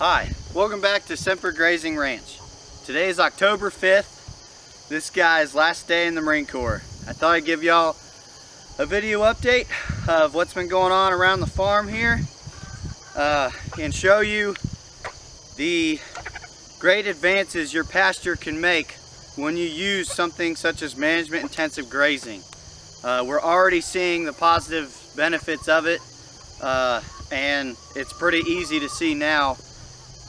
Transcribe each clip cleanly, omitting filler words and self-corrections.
Hi, welcome back to Semper Grazing Ranch. Today is October 5th, this guy's last day in the Marine Corps. I thought I'd give y'all a video update of what's been going on around the farm here and show you the great advances your pasture can make when you use something such as management intensive grazing. We're already seeing the positive benefits of it and it's pretty easy to see now.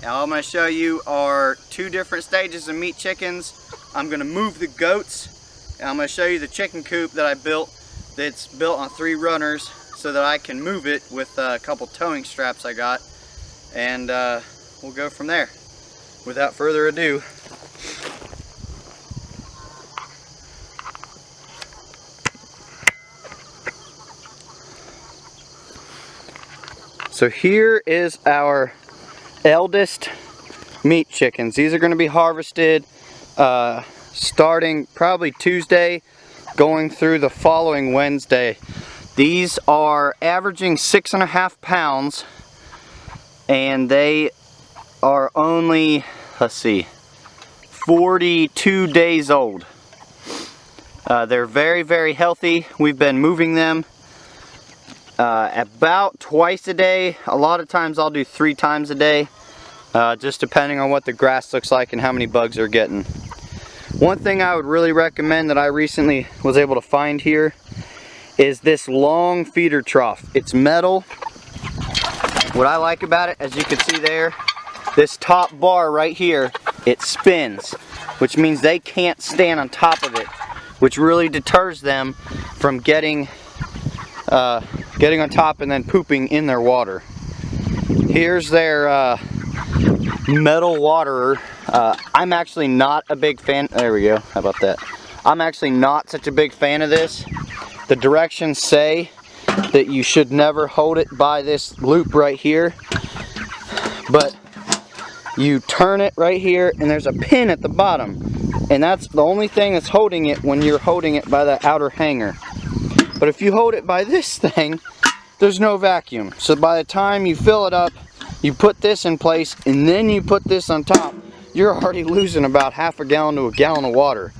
Now I'm going to show you are two different stages of meat chickens. I'm going to move the goats and I'm going to show you the chicken coop that I built that's built on 3 runners so that I can move it with a couple towing straps I got, and we'll go from there. Without further ado, so here is our eldest meat chickens. These are going to be harvested starting probably Tuesday, going through the following Wednesday. These are averaging 6.5 pounds and they are only, let's see, 42 days old. They're very healthy. We've been moving them about twice a day. A lot of times I'll do 3 times a day, just depending on what the grass looks like and how many bugs they're getting. One thing I would really recommend that I recently was able to find here is this long feeder trough. It's metal. What I like about it, as you can see there, this top bar right here, it spins, which means they can't stand on top of it, which really deters them from getting on top and then pooping in their water. Here's their metal waterer. I'm actually not a big fan. There we go. How about that? I'm actually not such a big fan of this. The directions say that you should never hold it by this loop right here, but you turn it right here and there's a pin at the bottom, and that's the only thing that's holding it when you're holding it by the outer hanger. But if you hold it by this thing, there's no vacuum. So by the time you fill it up, you put this in place and then you put this on top, you're already losing about half a gallon to a gallon of water.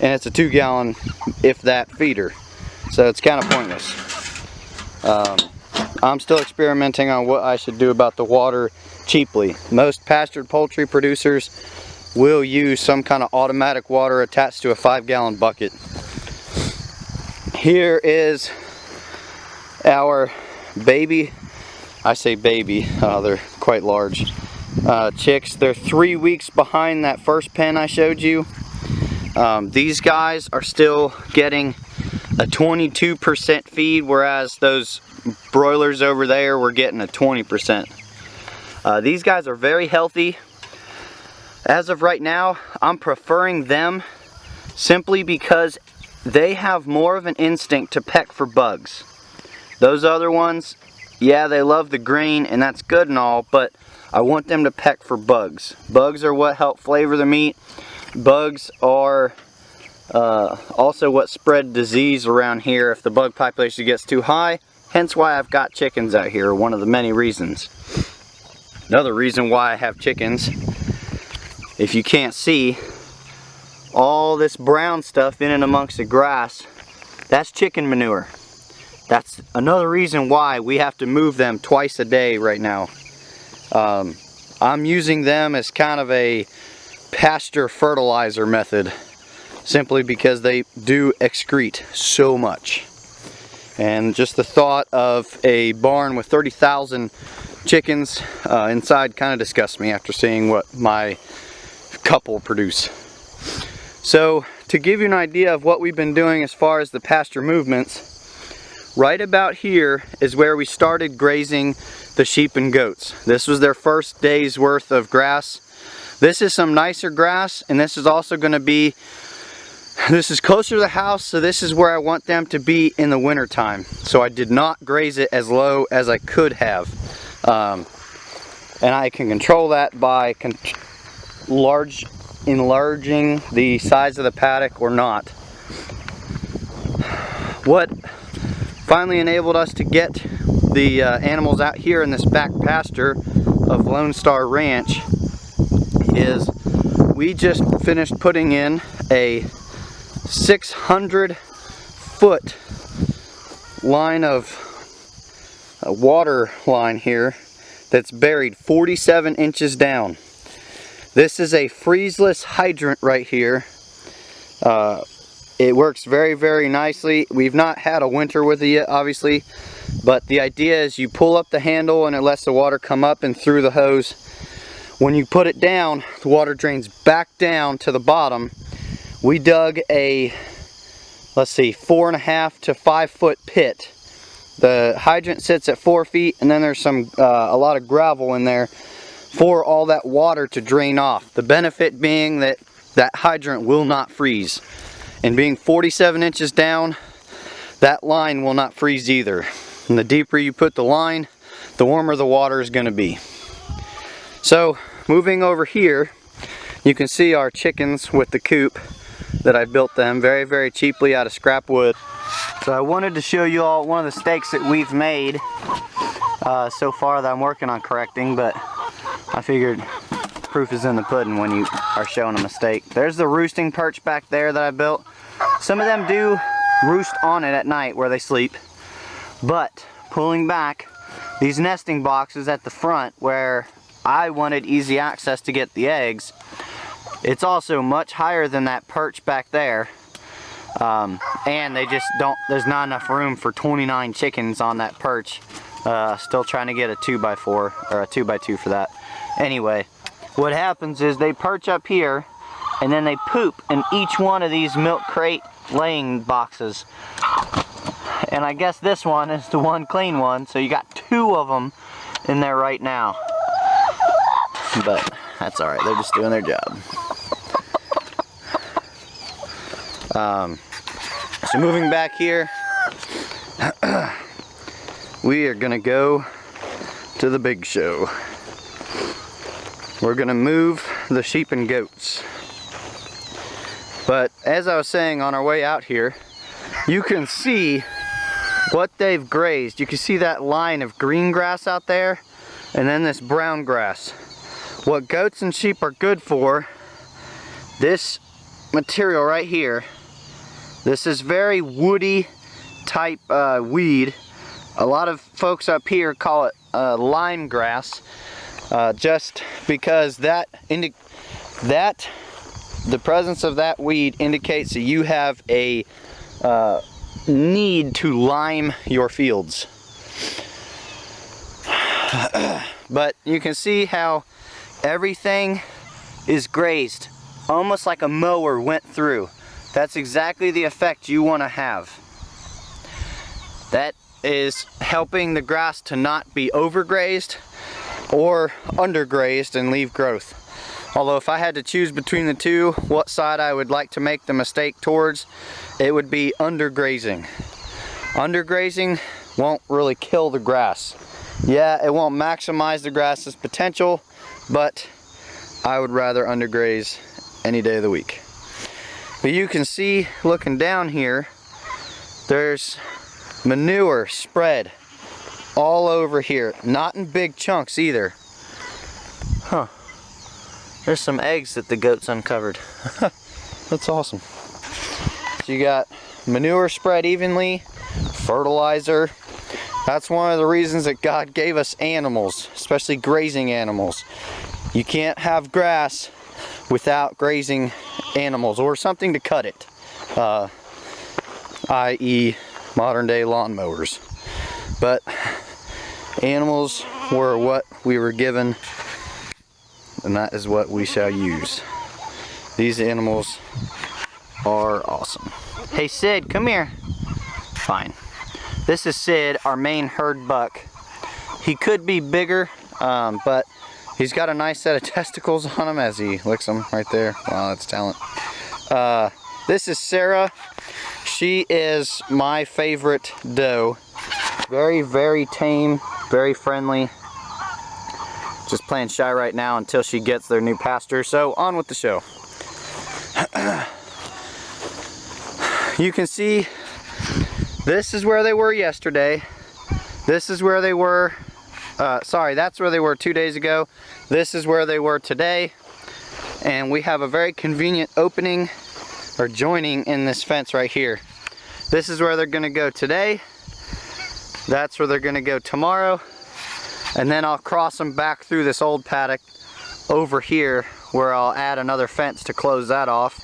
And it's a 2 gallon, if that, feeder. So it's kind of pointless. I'm still experimenting on what I should do about the water cheaply. Most pastured poultry producers will use some kind of automatic water attached to a 5-gallon bucket. Here is our baby, I say baby, they're quite large chicks. They're 3 weeks behind that first pen I showed you. These guys are still getting a 22% feed, whereas those broilers over there were getting a 20%. These guys are very healthy. As of right now, I'm preferring them simply because they have more of an instinct to peck for bugs. Those other ones, yeah, they love the green and that's good and all, but I want them to peck for bugs. Bugs are what help flavor the meat. Bugs are also what spread disease around here if the bug population gets too high. Hence why I've got chickens out here, one of the many reasons. Another reason why I have chickens, if you can't see, all this brown stuff in and amongst the grass, that's chicken manure. That's another reason why we have to move them twice a day right now. I'm using them as kind of a pasture fertilizer method, simply because they do excrete so much. And just the thought of a barn with 30,000 chickens inside kind of disgusts me after seeing what my couple produce. So to give you an idea of what we've been doing as far as the pasture movements, right about here is where we started grazing the sheep and goats. This was their first day's worth of grass. This is some nicer grass, and this is also going to be, this is closer to the house, so this is where I want them to be in the winter time. So I did not graze it as low as I could have. And I can control that by enlarging the size of the paddock or not. What finally enabled us to get the animals out here in this back pasture of Lone Star Ranch is we just finished putting in a 600-foot line of water line here that's buried 47 inches down. This is a freezeless hydrant right here. It works very, very nicely. We've not had a winter with it yet, obviously, but the idea is you pull up the handle and it lets the water come up and through the hose. When you put it down, the water drains back down to the bottom. We dug a, let's see, 4.5 to 5 foot pit. The hydrant sits at 4 feet, and then there's a lot of gravel in there for all that water to drain off. The benefit being that that hydrant will not freeze. And being 47 inches down, that line will not freeze either. And the deeper you put the line, the warmer the water is going to be. So, moving over here, you can see our chickens with the coop that I built them very, very cheaply out of scrap wood. So I wanted to show you all one of the mistakes that we've made so far that I'm working on correcting, but I figured proof is in the pudding when you are showing a mistake. There's the roosting perch back there that I built. Some of them do roost on it at night where they sleep, but pulling back these nesting boxes at the front where I wanted easy access to get the eggs, it's also much higher than that perch back there, and they just don't, there's not enough room for 29 chickens on that perch. Still trying to get a 2x4 or a 2x2 for that. Anyway, what happens is they perch up here and then they poop in each one of these milk crate laying boxes. And I guess this one is the one clean one, so you got 2 of them in there right now. But that's alright, they're just doing their job. So moving back here, we are gonna go to the big show. We're gonna move the sheep and goats. But as I was saying on our way out here, you can see what they've grazed. You can see that line of green grass out there, and then this brown grass. What goats and sheep are good for, this material right here, this is very woody type weed. A lot of folks up here call it lime grass, just because the presence of that weed indicates that you have a need to lime your fields. But you can see how everything is grazed, almost like a mower went through. That's exactly the effect you want to have. That is helping the grass to not be overgrazed or undergrazed and leave growth. Although if I had to choose between the two, what side I would like to make the mistake towards, it would be undergrazing. Undergrazing won't really kill the grass. Yeah, it won't maximize the grass's potential, but I would rather undergraze any day of the week. But you can see, looking down here, there's manure spread all over here. Not in big chunks either. Huh. There's some eggs that the goats uncovered. That's awesome. So you got manure spread evenly, fertilizer. That's one of the reasons that God gave us animals, especially grazing animals. You can't have grass without grazing animals or something to cut it, i.e. modern day lawnmowers. But animals were what we were given, and that is what we shall use. These animals are awesome. Hey Sid, come here. Fine. This is Sid, our main herd buck. He could be bigger, but he's got a nice set of testicles on him as he licks them right there. Wow, that's talent. This is Sarah. She is my favorite doe. Very, very tame, very friendly. Just playing shy right now until she gets their new pasture. So on with the show. You can see this is where they were yesterday. This is where they were sorry, that's where they were 2 days ago. This is where they were today. And we have a very convenient opening or joining in this fence right here. This is where they're gonna go today. That's where they're gonna go tomorrow. And then I'll cross them back through this old paddock over here where I'll add another fence to close that off.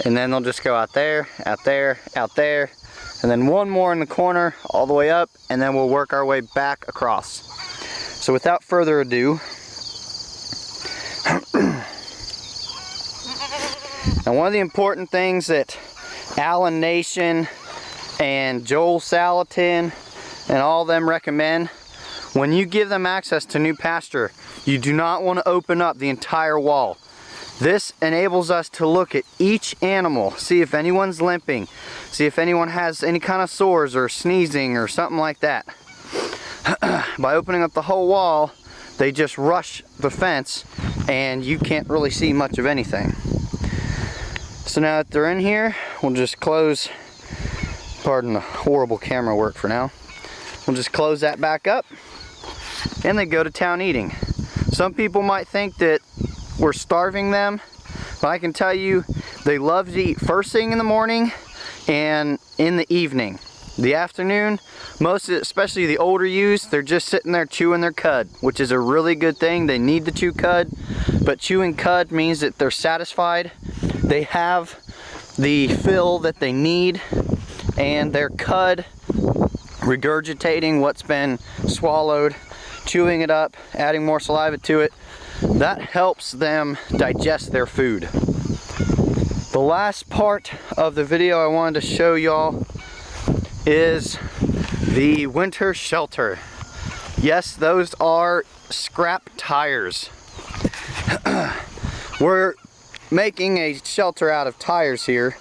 And then they'll just go out there, out there, out there. And then one more in the corner all the way up, and then we'll work our way back across. So without further ado, and one of the important things that Alan Nation and Joel Salatin and all of them recommend, when you give them access to new pasture, you do not want to open up the entire wall. This enables us to look at each animal, see if anyone's limping, see if anyone has any kind of sores or sneezing or something like that. By opening up the whole wall, they just rush the fence and you can't really see much of anything. So now that they're in here, we'll just close, pardon the horrible camera work for now, we'll just close that back up and they go to town eating. Some people might think that we're starving them, but I can tell you they love to eat first thing in the morning and in the evening. The afternoon, most of it, especially the older ewes, they're just sitting there chewing their cud, which is a really good thing. They need to chew cud, but chewing cud means that they're satisfied. They have the fill that they need, and their cud regurgitating what's been swallowed, chewing it up, adding more saliva to it, that helps them digest their food. The last part of the video I wanted to show y'all is the winter shelter. Yes, those are scrap tires. We're making a shelter out of tires here.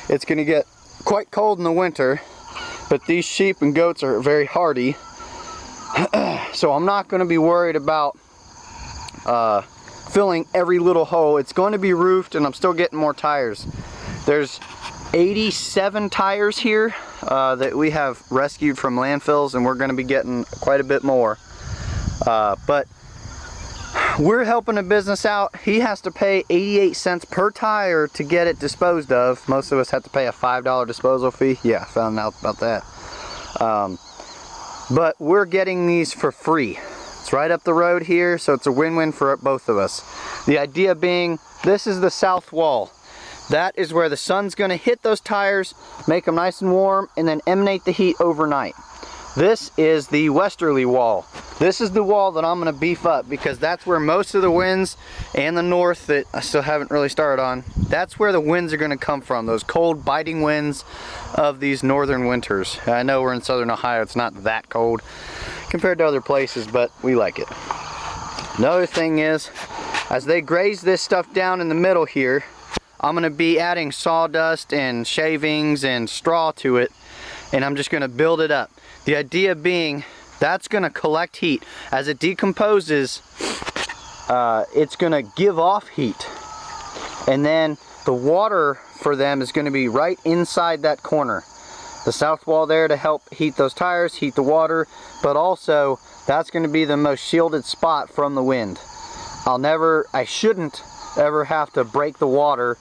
It's going to get quite cold in the winter, but these sheep and goats are very hardy. So I'm not going to be worried about filling every little hole. It's going to be roofed and I'm still getting more tires. There's 87 tires here that we have rescued from landfills, and we're going to be getting quite a bit more. But we're helping a business out. He has to pay 88 cents per tire to get it disposed of. Most of us have to pay a $5 disposal fee. Yeah, I found out about that. But we're getting these for free. It's right up the road here, so it's a win-win for both of us. The idea being, this is the south wall. That is where the sun's going to hit those tires, make them nice and warm, and then emanate the heat overnight. This is the westerly wall. This is the wall that I'm going to beef up, because that's where most of the winds, and the north that I still haven't really started on, that's where the winds are going to come from. Those cold, biting winds of these northern winters. I know we're in southern Ohio, it's not that cold compared to other places, but we like it. Another thing is, as they graze this stuff down in the middle here, I'm going to be adding sawdust and shavings and straw to it, and I'm just going to build it up. The idea being, that's going to collect heat. As it decomposes, it's going to give off heat, and then the water for them is going to be right inside that corner. The south wall there to help heat those tires, heat the water, but also that's going to be the most shielded spot from the wind. I shouldn't ever have to break the water,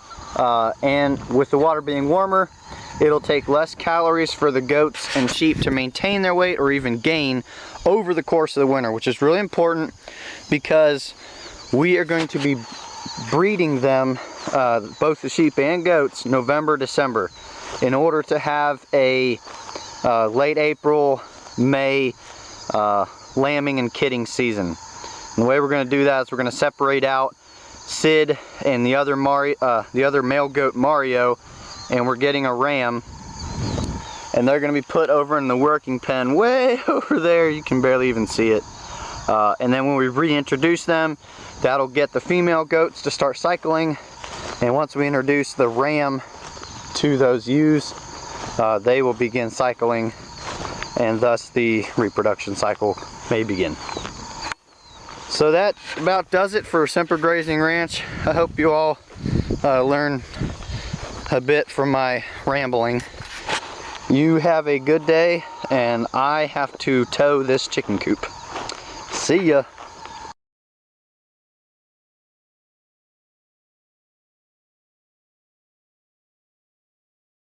and with the water being warmer, it'll take less calories for the goats and sheep to maintain their weight or even gain over the course of the winter, which is really important because we are going to be breeding them, both the sheep and goats, November, December, in order to have a late April, May lambing and kidding season. And the way we're going to do that is we're going to separate out Sid and the other male goat Mario, and we're getting a ram, and they're going to be put over in the working pen way over there. You can barely even see it. And then when we reintroduce them, that'll get the female goats to start cycling, and once we introduce the ram to those ewes, they will begin cycling, and thus the reproduction cycle may begin. So that about does it for Semper Grazing Ranch. I hope you all learn a bit from my rambling. You have a good day, and I have to tow this chicken coop. See ya.